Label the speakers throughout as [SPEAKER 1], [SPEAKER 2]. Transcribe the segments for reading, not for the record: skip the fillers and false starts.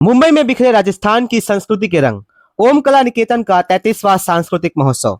[SPEAKER 1] मुंबई में बिखरे राजस्थान की संस्कृति के रंग। ओम कला निकेतन का 33वां सांस्कृतिक महोत्सव।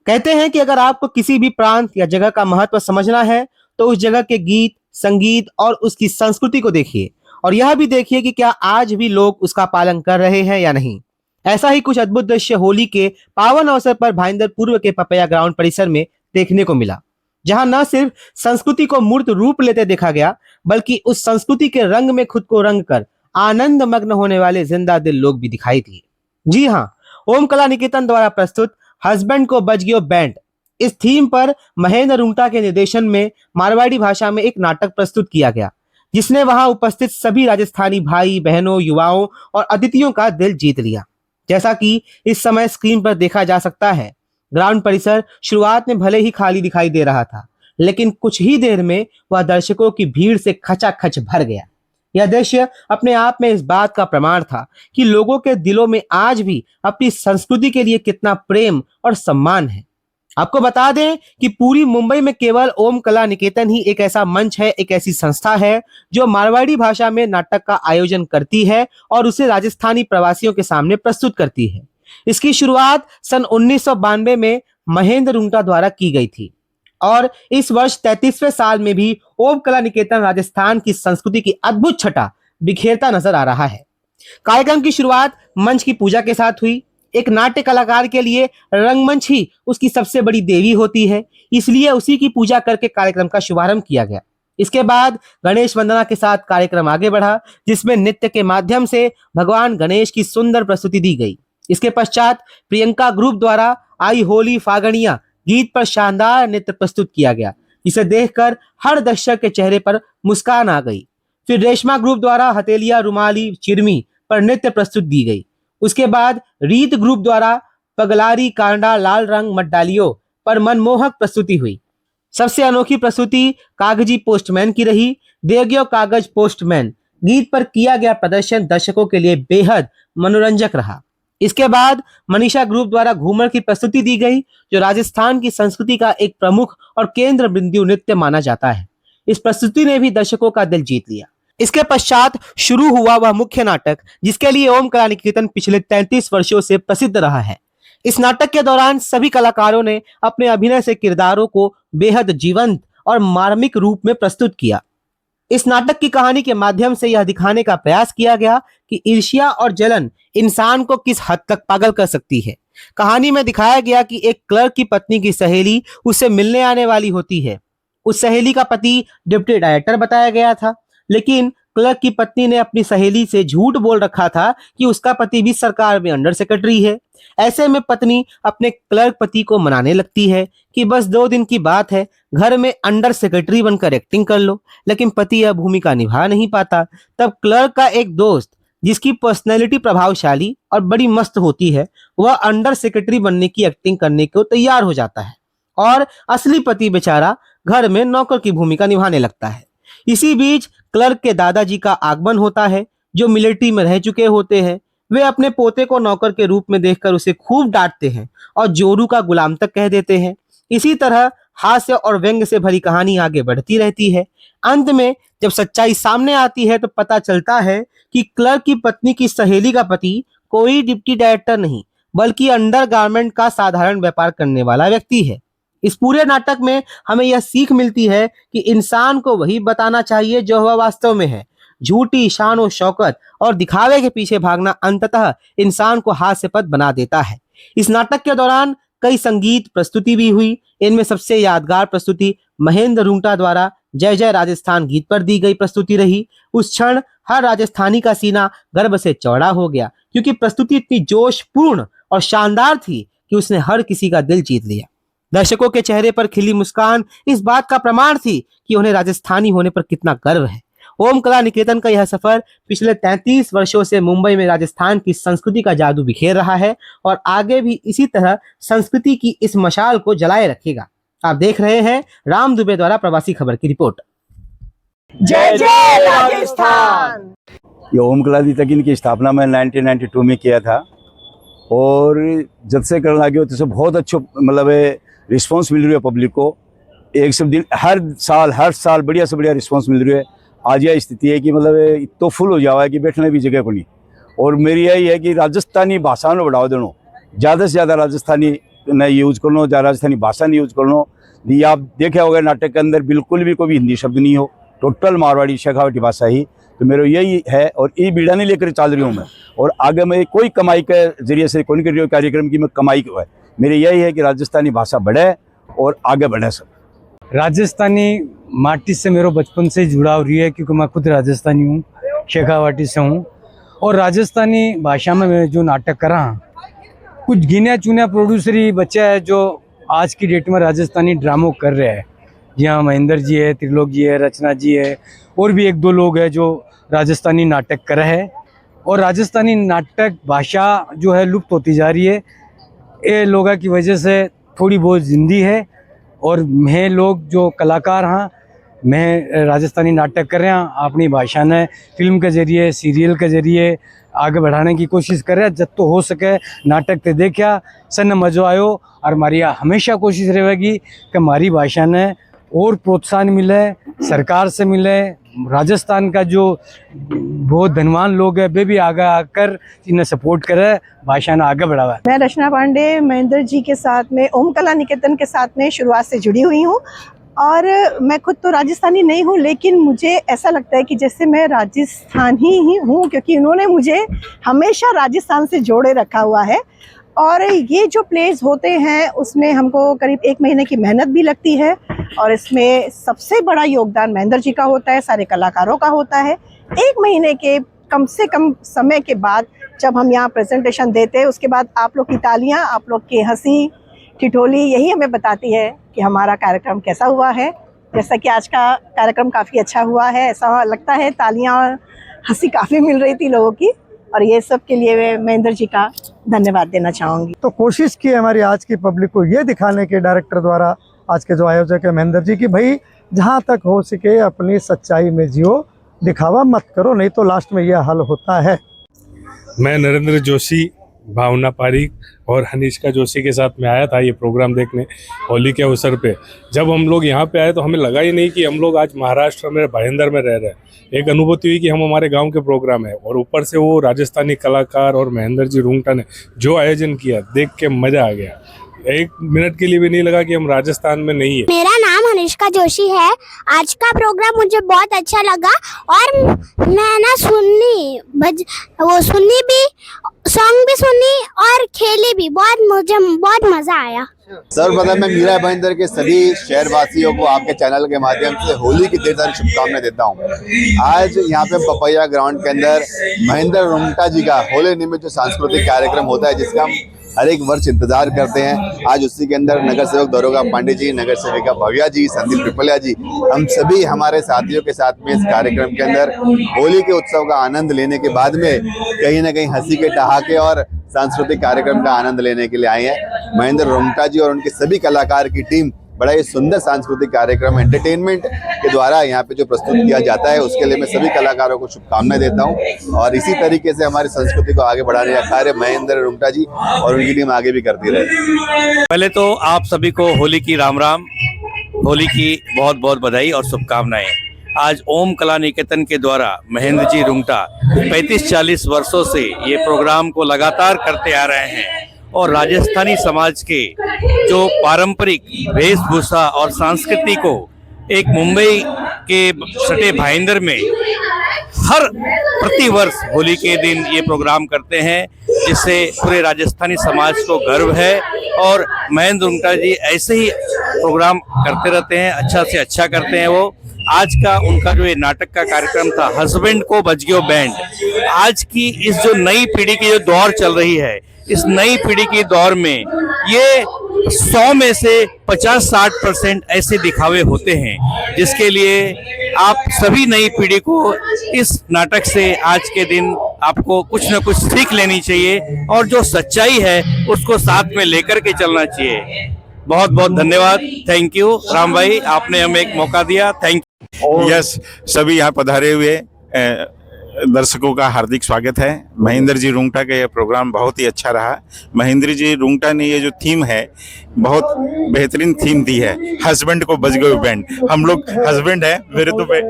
[SPEAKER 1] कहते हैं कि अगर आपको किसी भी प्रांत या जगह का महत्व समझना है तो उस जगह के गीत, संगीत और उसकी संस्कृति को देखिए, और यह भी देखिए कि क्या आज भी लोग उसका पालन कर रहे हैं या नहीं। ऐसा ही कुछ अद्भुत दृश्य होली के पावन अवसर पर भाईंदर पूर्व के पपैया ग्राउंड परिसर में देखने को मिला, जहां न सिर्फ संस्कृति को मूर्त रूप लेते देखा गया, बल्कि उस संस्कृति के रंग में खुद को रंग कर आनंद मग्न होने वाले जिंदा दिल लोग भी दिखाई दिए। जी हाँ, ओम कला निकेतन द्वारा प्रस्तुत हस्बैंड को बज गयो बैंड, इस थीम पर महेंद्र रुंगटा के निर्देशन में मारवाड़ी भाषा में एक नाटक प्रस्तुत किया गया, जिसने वहां उपस्थित सभी राजस्थानी भाई बहनों, युवाओं और अतिथियों का दिल जीत लिया। जैसा कि इस समय स्क्रीन पर देखा जा सकता है, ग्राउंड परिसर शुरुआत में भले ही खाली दिखाई दे रहा था, लेकिन कुछ ही देर में वह दर्शकों की भीड़ से खचाखच भर गया। यह दृश्य अपने आप में इस बात का प्रमाण था कि लोगों के दिलों में आज भी अपनी संस्कृति के लिए कितना प्रेम और सम्मान है। आपको बता दें कि पूरी मुंबई में केवल ओम कला निकेतन ही एक ऐसा मंच है, एक ऐसी संस्था है जो मारवाड़ी भाषा में नाटक का आयोजन करती है और उसे राजस्थानी प्रवासियों के सामने प्रस्तुत करती है। इसकी शुरुआत सन 1992 में महेंद्र रुंगटा द्वारा की गई थी और इस वर्ष 33वें साल में भी ओम कला निकेतन राजस्थान की संस्कृति की अद्भुत छटा बिखेरता नजर आ रहा है। कार्यक्रम की शुरुआत मंच की पूजा के साथ हुई। एक नाट्य कलाकार के लिए रंगमंच ही उसकी सबसे बड़ी देवी होती है, इसलिए उसी की पूजा करके कार्यक्रम का शुभारंभ किया गया। इसके बाद गणेश वंदना के साथ कार्यक्रम आगे बढ़ा, जिसमें नृत्य के माध्यम से भगवान गणेश की सुंदर प्रस्तुति दी गई। इसके पश्चात प्रियंका ग्रुप द्वारा आई होली फागणिया गीत पर शानदार नृत्य प्रस्तुत किया गया, जिसे देखकर हर दर्शक के चेहरे पर मुस्कान आ गई। फिर रेशमा ग्रुप द्वारा हथेलिया रुमाली चिरमी पर नृत्य प्रस्तुत दी गई। उसके बाद रीत ग्रुप द्वारा पगलारी कांडा लाल रंग मत डालियो पर मनमोहक प्रस्तुति हुई। सबसे अनोखी प्रस्तुति कागजी पोस्टमैन की रही। देगियो कागज पोस्टमैन गीत पर किया गया प्रदर्शन दर्शकों के लिए बेहद मनोरंजक रहा। इसके बाद मनीषा ग्रुप द्वारा घूमर की प्रस्तुति दी गई, जो राजस्थान की संस्कृति का एक प्रमुख और केंद्र बिंदु नृत्य माना जाता है। इस प्रस्तुति ने भी दर्शकों का दिल जीत लिया। इसके पश्चात शुरू हुआ वह मुख्य नाटक, जिसके लिए ओम कला निकेतन पिछले 33 वर्षों से प्रसिद्ध रहा है। इस नाटक के दौरान सभी कलाकारों ने अपने अभिनय से किरदारों को बेहद जीवंत और मार्मिक रूप में प्रस्तुत किया। इस नाटक की कहानी के माध्यम से यह दिखाने का प्रयास किया गया कि ईर्ष्या और जलन इंसान को किस हद तक पागल कर सकती है। कहानी में दिखाया गया कि एक क्लर्क की पत्नी की सहेली उससे मिलने आने वाली होती है। उस सहेली का पति डिप्टी डायरेक्टर बताया गया था, लेकिन क्लर्क की पत्नी ने अपनी सहेली से झूठ बोल रखा था कि उसका पति भी सरकार में अंडर सेक्रेटरी है। ऐसे में पत्नी अपने क्लर्क पति को मनाने लगती है कि बस 2 दिन की बात है, घर में अंडर सेक्रेटरी बनकर एक्टिंग कर लो, लेकिन पति यह भूमिका निभा नहीं पाता। तब क्लर्क का एक दोस्त, जिसकी पर्सनैलिटी प्रभावशाली और बड़ी मस्त होती है, वह अंडर सेक्रेटरी बनने की एक्टिंग करने को तैयार हो जाता है और असली पति बेचारा घर में नौकर की भूमिका निभाने लगता है। इसी बीच क्लर्क के दादाजी का आगमन होता है, जो मिलिट्री में रह चुके होते हैं। वे अपने पोते को नौकर के रूप में देखकर उसे खूब डांटते हैं और जोरू का गुलाम तक कह देते हैं। इसी तरह हास्य और व्यंग्य से भरी कहानी आगे बढ़ती रहती है। अंत में जब सच्चाई सामने आती है तो पता चलता है कि क्लर्क की पत्नी की सहेली का पति कोई डिप्टी डायरेक्टर नहीं, बल्कि अंडरगारमेंट का साधारण व्यापार करने वाला व्यक्ति है। इस पूरे नाटक में हमें यह सीख मिलती है कि इंसान को वही बताना चाहिए जो वह वास्तव में है। झूठी शान और शौकत और दिखावे के पीछे भागना अंततः इंसान को हास्यपद बना देता है। इस नाटक के दौरान कई संगीत प्रस्तुति भी हुई। इनमें सबसे यादगार प्रस्तुति महेंद्र रुंगटा द्वारा जय जय राजस्थान गीत पर दी गई प्रस्तुति रही। उस क्षण हर राजस्थानी का सीना गर्व से चौड़ा हो गया, क्योंकि प्रस्तुति इतनी जोशपूर्ण और शानदार थी कि उसने हर किसी का दिल जीत लिया। दर्शकों के चेहरे पर खिली मुस्कान इस बात का प्रमाण थी कि उन्हें राजस्थानी होने पर कितना गर्व है। ओम कला निकेतन का यह सफर पिछले 33 वर्षों से मुंबई में राजस्थान की संस्कृति का जादू बिखेर रहा है और आगे भी इसी तरह संस्कृति की इस मशाल को जलाए रखेगा। आप देख रहे हैं राम दुबे द्वारा प्रवासी खबर की रिपोर्ट।
[SPEAKER 2] जय जय राजस्थान।
[SPEAKER 3] ये ओम कला निकेतन की स्थापना मैं 1992 में किया था और जब से करने लगे तो बहुत अच्छा मतलब रिस्पांस मिल रही है पब्लिक को। एक सब दिन हर साल बढ़िया से बढ़िया रिस्पांस मिल रही है। आज यह स्थिति है कि मतलब इतो फुल हो जावा है कि बैठने भी जगह को नहीं। और मेरी यही है कि राजस्थानी भाषा में बढ़ावा देना, ज़्यादा से ज़्यादा राजस्थानी न यूज़ करना, राजस्थानी भाषा नहीं यूज़ करना। ये आप देखे होगा नाटक के अंदर बिल्कुल भी कोई हिंदी शब्द नहीं हो, टोटल मारवाड़ी शेखावटी भाषा ही। तो मेरा यही है और ये बीड़ा नहीं लेकर चल रही हूँ मैं। और आगे मैं कोई कमाई के जरिए से कौन कर रही हूँ कार्यक्रम की मैं कमाई को है। मेरी यही है कि राजस्थानी भाषा बढ़े और आगे बढ़े सब।
[SPEAKER 4] राजस्थानी माटी से मेरा बचपन से ही जुड़ाव रही है, क्योंकि मैं खुद राजस्थानी हूँ, शेखावाटी से हूँ। और राजस्थानी भाषा में मैं जो नाटक करा, कुछ गिने चुने प्रोड्यूसरी बच्चे हैं जो आज की डेट में राजस्थानी ड्रामो कर रहे हैं। यहाँ महेंद्र जी है, त्रिलोक जी है, रचना जी है, और भी एक दो लोग हैं जो राजस्थानी नाटक कर रहे हैं। और राजस्थानी नाटक भाषा जो है लुप्त होती जा रही है। ये लोगों की वजह से थोड़ी बहुत जिंदी है। और मैं लोग जो कलाकार हाँ, मैं राजस्थानी नाटक कर रहे हैं, अपनी भाषा ने फिल्म के जरिए, सीरियल के जरिए आगे बढ़ाने की कोशिश कर रहे हैं। जब तो हो सके नाटक ते देखा सन मज़ो आयो। और हमारी हमेशा कोशिश रहेगी कि हमारी भाषा ने और प्रोत्साहन मिले, सरकार से मिले। राजस्थान का जो बहुत धनवान लोग हैं वे भी आगे आकर इन्हें सपोर्ट करे, भाषा ने आगे बढ़ावा।
[SPEAKER 2] मैं रचना पांडे महेंद्र जी के साथ में ओम कला निकेतन के साथ में शुरुआत से जुड़ी हुई हूँ। और मैं खुद तो राजस्थानी नहीं हूँ, लेकिन मुझे ऐसा लगता है कि जैसे मैं राजस्थानी ही हूँ, क्योंकि उन्होंने मुझे हमेशा राजस्थान से जोड़े रखा हुआ है। और ये जो प्लेस होते हैं उसमें हमको करीब 1 महीने की मेहनत भी लगती है। और इसमें सबसे बड़ा योगदान महेंद्र जी का होता है, सारे कलाकारों का होता है। 1 महीने के कम से कम समय के बाद जब हम यहाँ प्रेजेंटेशन देते हैं, उसके बाद आप लोग की तालियाँ, आप लोग की हंसी ठिठोली यही हमें बताती है कि हमारा कार्यक्रम कैसा हुआ है। जैसा कि आज का कार्यक्रम काफ़ी अच्छा हुआ है, ऐसा लगता है। तालियाँ और हंसी काफ़ी मिल रही थी लोगों की, और ये सब के लिए मैं महेंद्र जी का धन्यवाद देना चाहूँगी।
[SPEAKER 5] तो कोशिश की हमारी आज की पब्लिक को ये दिखाने के डायरेक्टर द्वारा, आज के जो आयोजक है महेंद्र जी, की भाई जहाँ तक हो सके अपनी सच्चाई में जियो, दिखावा मत करो, नहीं तो लास्ट में यह हल होता है।
[SPEAKER 6] मैं नरेंद्र जोशी, भावना पारिक और हनीशका जोशी के साथ में आया था ये प्रोग्राम देखने होली के अवसर पे। जब हम लोग यहाँ पे आए तो हमें लगा ही नहीं कि हम लोग आज महाराष्ट्र में भाईंदर में रह रहे हैं। एक अनुभूति हुई कि हम हमारे गांव के प्रोग्राम है, और ऊपर से वो राजस्थानी कलाकार और महेंद्र जी रुंगटा ने जो आयोजन किया देख के मज़ा आ गया। 1 मिनट के लिए भी नहीं लगा कि हम राजस्थान में नहीं है।
[SPEAKER 7] मेरा नाम हनीशका जोशी है। आज का प्रोग्राम मुझे बहुत अच्छा लगा, और मैं ना सुनी भी, सॉन्ग भी सुनी और खेली भी। मुझे बहुत मजा आया।
[SPEAKER 8] सर्वप्रथम मैं मीरा भाईंदर के सभी शहरवासियों को आपके चैनल के माध्यम से होली की ढेर सारी शुभकामनाएं देता हूं। आज यहाँ पे पपैया ग्राउंड के अंदर महेंद्र रुंगटा जी का होली निमित्त जो सांस्कृतिक कार्यक्रम होता है, जिसका हम हर एक वर्ष इंतजार करते हैं, आज उसी के अंदर नगर सेवक दरोगा पांडे जी, नगर सेविका भव्या जी, संदीप पिपलिया जी, हम सभी हमारे साथियों के साथ में इस कार्यक्रम के अंदर होली के उत्सव का आनंद लेने के बाद में कहीं ना कहीं हंसी के ठहाके और सांस्कृतिक कार्यक्रम का आनंद लेने के लिए आए हैं। महेंद्र रुंगटा जी और उनके सभी कलाकार की टीम बड़ा ही सुंदर सांस्कृतिक कार्यक्रम एंटरटेनमेंट के द्वारा यहाँ पे जो प्रस्तुत किया जाता है, उसके लिए मैं सभी कलाकारों को शुभकामनाएं देता हूँ। और इसी तरीके से हमारी संस्कृति को आगे बढ़ाने का कार्य महेंद्र रुंगटा जी और उनकी टीम आगे भी करती रहे।
[SPEAKER 9] पहले तो आप सभी को होली की राम राम, होली की बहुत बहुत बधाई और शुभकामनाएं। आज ओम कला निकेतन के द्वारा महेंद्र जी रुंगटा 35-40 वर्षों से ये प्रोग्राम को लगातार करते आ रहे हैं, और राजस्थानी समाज के जो पारंपरिक वेशभूषा और संस्कृति को एक मुंबई के सटे भाईंदर में हर प्रतिवर्ष होली के दिन ये प्रोग्राम करते हैं, जिससे पूरे राजस्थानी समाज को गर्व है। और महेंद्र रुंगटा जी ऐसे ही प्रोग्राम करते रहते हैं, अच्छा से अच्छा करते हैं वो। आज का उनका जो ये नाटक का कार्यक्रम था, हस्बैंड को बजगियो बैंड, आज की इस जो नई पीढ़ी की जो दौर चल रही है, इस नई पीढ़ी की दौर में ये 100 में से 50-60% ऐसे दिखावे होते हैं, जिसके लिए आप सभी नई पीढ़ी को इस नाटक से आज के दिन आपको कुछ न कुछ सीख लेनी चाहिए, और जो सच्चाई है उसको साथ में लेकर के चलना चाहिए। बहुत बहुत धन्यवाद। थैंक यू राम भाई, आपने हमें एक मौका दिया। Thank you.
[SPEAKER 10] यस, सभी यहाँ पधारे हुए दर्शकों का हार्दिक स्वागत है। महेंद्र जी रुंगटा का यह प्रोग्राम बहुत ही अच्छा रहा। महेंद्र जी रुंगटा ने ये जो थीम है बहुत बेहतरीन थीम दी है, हस्बैंड को बज गए बैंड। हम लोग हस्बैंड है,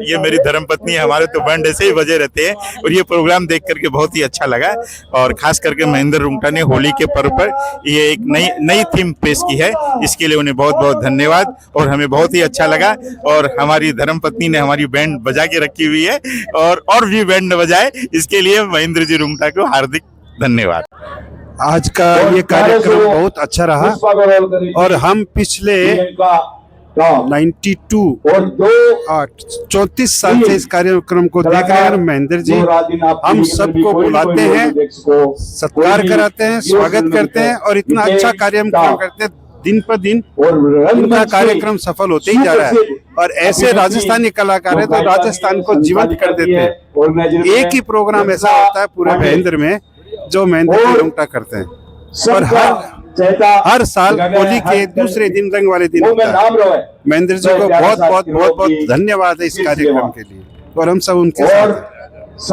[SPEAKER 10] ये मेरी धर्मपत्नी है, हमारे तो बैंड ऐसे ही बजे रहते हैं। और ये प्रोग्राम देख करके बहुत ही अच्छा लगा। और खास करके महेंद्र रुंगटा ने होली के पर्व पर ये एक नई थीम पेश की है, इसके लिए उन्हें बहुत बहुत धन्यवाद। और हमें बहुत ही अच्छा लगा। और हमारी धर्मपत्नी ने हमारी बैंड बजा के रखी हुई है और भी बैंड बजाए, इसके लिए महेंद्र जी रुंगटा को हार्दिक धन्यवाद।
[SPEAKER 11] आज का ये कार्यक्रम बहुत अच्छा रहा और हम पिछले 34 साल से इस कार्यक्रम को देख रहे हैं। महेंद्र जी हम सबको बुलाते हैं, सत्कार कराते हैं, स्वागत करते हैं और इतना अच्छा कार्यक्रम करते हैं। दिन पर दिन उनका कार्यक्रम सफल होते ही जा रहा है। और ऐसे राजस्थानी कलाकार है तो राजस्थान को जीवंत कर देते हैं। एक ही प्रोग्राम ऐसा होता है पूरे महेंद्र में जो महेंद्र जी रुंगटा करते हैं। और हर साल होली के दूसरे दिन, रंग वाले दिन होता है। महेंद्र जी को बहुत बहुत धन्यवाद है इस कार्यक्रम के लिए और हम सब उनके साथ हैं।